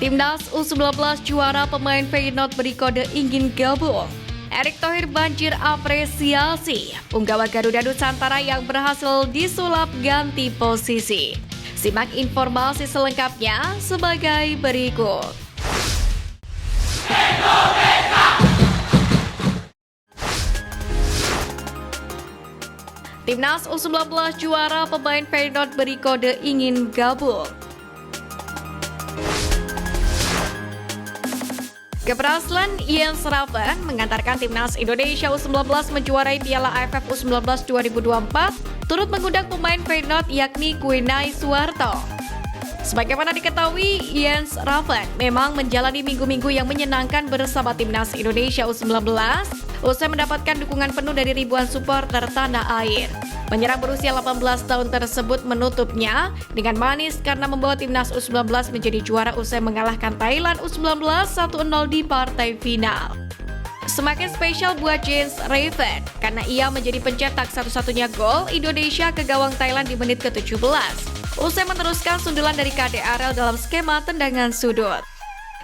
Timnas U19 juara, pemain Feyenoord beri kode ingin gabung. Erick Thohir banjir apresiasi. Punggawa Garuda Nusantara yang berhasil disulap ganti posisi. Simak informasi selengkapnya sebagai berikut. Timnas U19 juara, pemain Feyenoord beri kode ingin gabung. Keberhasilan Jens Raven mengantarkan Timnas Indonesia U19 menjuarai Piala AFF U19 2024 turut mengundang pemain Feyenoord yakni Kuenay Suwarto. Sebagaimana diketahui, Jens Raven memang menjalani minggu-minggu yang menyenangkan bersama Timnas Indonesia U19 usai mendapatkan dukungan penuh dari ribuan supporter tanah air. Penyerang berusia 18 tahun tersebut menutupnya dengan manis karena membawa Timnas U19 menjadi juara usai mengalahkan Thailand U19 1-0 di partai final. Semakin spesial buat Jens Raven karena ia menjadi pencetak satu-satunya gol Indonesia ke gawang Thailand di menit ke-17. Usai meneruskan sundulan dari KDRL dalam skema tendangan sudut.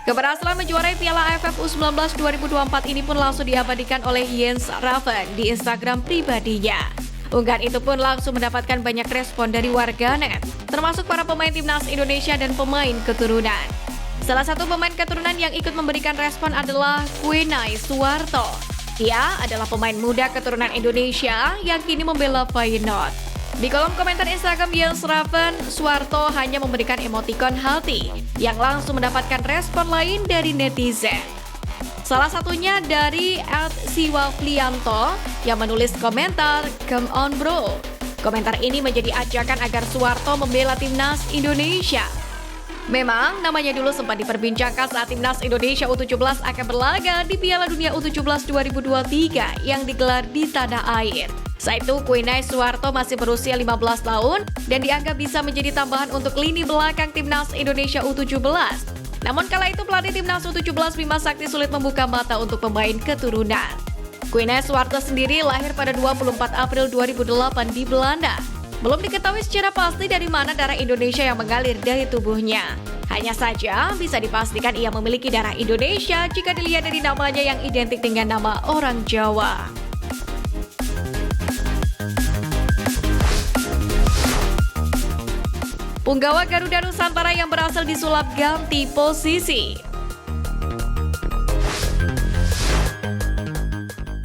Keberhasilan menjuarai Piala AFF U19 2024 ini pun langsung diabadikan oleh Jens Raven di Instagram pribadinya. Unggahan itu pun langsung mendapatkan banyak respon dari warganet, termasuk para pemain Timnas Indonesia dan pemain keturunan. Salah satu pemain keturunan yang ikut memberikan respon adalah Kuenay Suwarto. Dia adalah pemain muda keturunan Indonesia yang kini membela Feyenoord. Di kolom komentar Instagram Jens Raven, Suwarto hanya memberikan emotikon hati yang langsung mendapatkan respon lain dari netizen. Salah satunya dari @siwaflianto yang menulis komentar, "Come on bro." Komentar ini menjadi ajakan agar Suwarto membela Timnas Indonesia. Memang namanya dulu sempat diperbincangkan saat Timnas Indonesia U17 akan berlaga di Piala Dunia U17 2023 yang digelar di tanah air. Saat itu Kuenay Suwarto masih berusia 15 tahun dan dianggap bisa menjadi tambahan untuk lini belakang Timnas Indonesia U17. Namun kala itu pelatih Timnas U17 Bima Sakti sulit membuka mata untuk pemain keturunan. Kuenay Suwarto sendiri lahir pada 24 April 2008 di Belanda. Belum diketahui secara pasti dari mana darah Indonesia yang mengalir dari tubuhnya. Hanya saja bisa dipastikan ia memiliki darah Indonesia jika dilihat dari namanya yang identik dengan nama orang Jawa. Punggawa Garuda Nusantara yang berhasil disulap ganti posisi.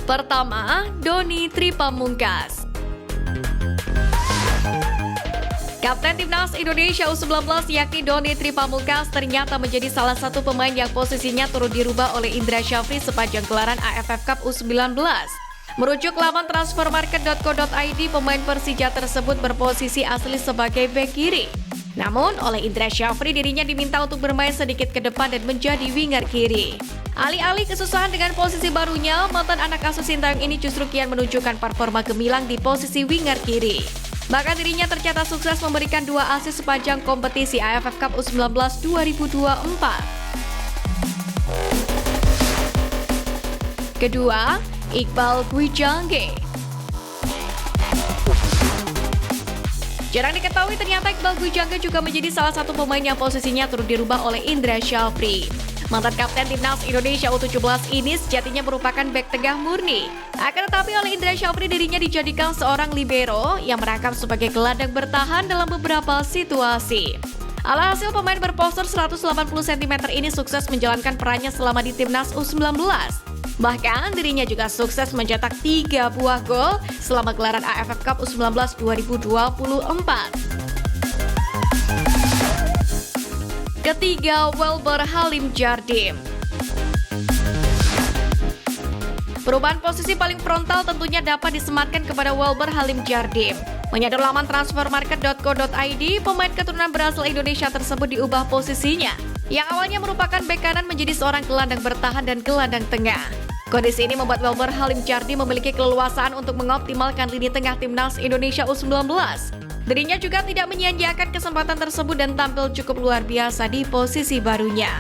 Pertama, Doni Tripamungkas. Kapten Timnas Indonesia U19 yakni Doni Tripamungkas ternyata menjadi salah satu pemain yang posisinya turut dirubah oleh Indra Syafri sepanjang gelaran AFF Cup U19. Merujuk laman transfermarket.co.id, pemain Persija tersebut berposisi asli sebagai bek kiri. Namun, oleh Indra Syafri dirinya diminta untuk bermain sedikit ke depan dan menjadi winger kiri. Alih-alih kesusahan dengan posisi barunya, mantan anak asuh Sintayong ini justru kian menunjukkan performa gemilang di posisi winger kiri. Bahkan dirinya tercatat sukses memberikan 2 assist sepanjang kompetisi AFF Cup U19 2024. Kedua, Iqbal Gwijangge. Jarang diketahui ternyata Iqbal Gwijangge juga menjadi salah satu pemain yang posisinya turut dirubah oleh Indra Syafri. Mantan kapten Timnas Indonesia U17 ini sejatinya merupakan bek tengah murni. Akan tetapi oleh Indra Syafri dirinya dijadikan seorang libero yang merangkap sebagai gelandang bertahan dalam beberapa situasi. Alhasil pemain berpostur 180 cm ini sukses menjalankan perannya selama di Timnas U19. Bahkan dirinya juga sukses mencetak 3 buah gol selama gelaran AFF Cup U19 2024. Ketiga, Welber Halim Jardim. Perubahan posisi paling frontal tentunya dapat disematkan kepada Welber Halim Jardim. Menyadar laman transfermarket.co.id, pemain keturunan berasal Indonesia tersebut diubah posisinya. Yang awalnya merupakan bek kanan menjadi seorang gelandang bertahan dan gelandang tengah. Kondisi ini membuat Welber Halim Jardim memiliki keleluasaan untuk mengoptimalkan lini tengah Timnas Indonesia U19. Dirinya juga tidak menyia-nyiakan kesempatan tersebut dan tampil cukup luar biasa di posisi barunya.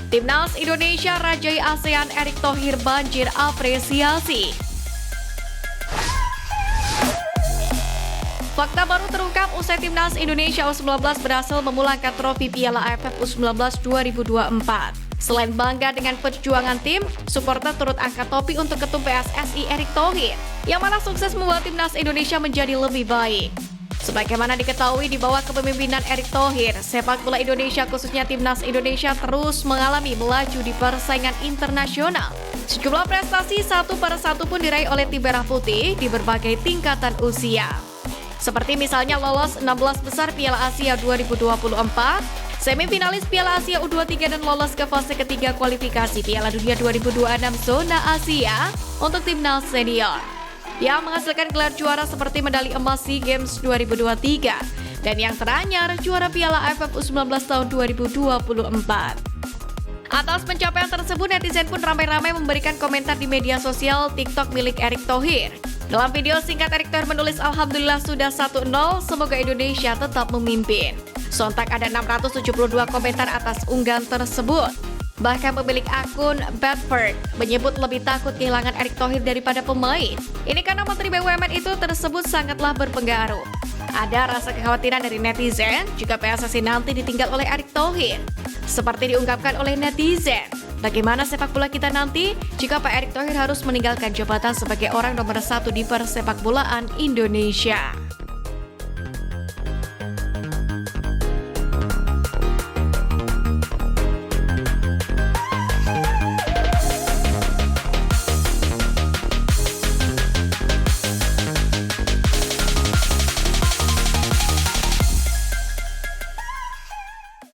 Timnas Indonesia rajai ASEAN, Erick Thohir banjir apresiasi. Fakta baru terungkap usai timnas Indonesia U19 berhasil memulangkan trofi Piala AFF U19 2024. Selain bangga dengan perjuangan tim, supporter turut angkat topi untuk Ketum PSSI Erick Thohir, yang mana sukses membawa timnas Indonesia menjadi lebih baik. Sebagaimana diketahui di bawah kepemimpinan Erick Thohir, sepak bola Indonesia khususnya timnas Indonesia terus mengalami melaju di persaingan internasional. Sejumlah prestasi satu per satu pun diraih oleh tim merah putih di berbagai tingkatan usia. Seperti misalnya lolos 16 besar Piala Asia 2024, semifinalis Piala Asia U23 dan lolos ke fase ketiga kualifikasi Piala Dunia 2026 zona Asia untuk timnas senior, yang menghasilkan gelar juara seperti medali emas SEA Games 2023 dan yang teranyar juara Piala AFF U19 tahun 2024. Atas pencapaian tersebut, netizen pun ramai-ramai memberikan komentar di media sosial TikTok milik Erick Thohir. Dalam video singkat, Erick Thohir menulis, "Alhamdulillah sudah 1-0, semoga Indonesia tetap memimpin." Sontak ada 672 komentar atas unggahan tersebut. Bahkan pemilik akun Bedford menyebut lebih takut kehilangan Erick Thohir daripada pemain. Ini karena Menteri BUMN itu tersebut sangatlah berpengaruh. Ada rasa kekhawatiran dari netizen jika PSSI nanti ditinggal oleh Erick Thohir. Seperti diungkapkan oleh netizen, bagaimana sepak bola kita nanti jika Pak Erick Thohir harus meninggalkan jabatan sebagai orang nomor 1 di persepakbolaan Indonesia?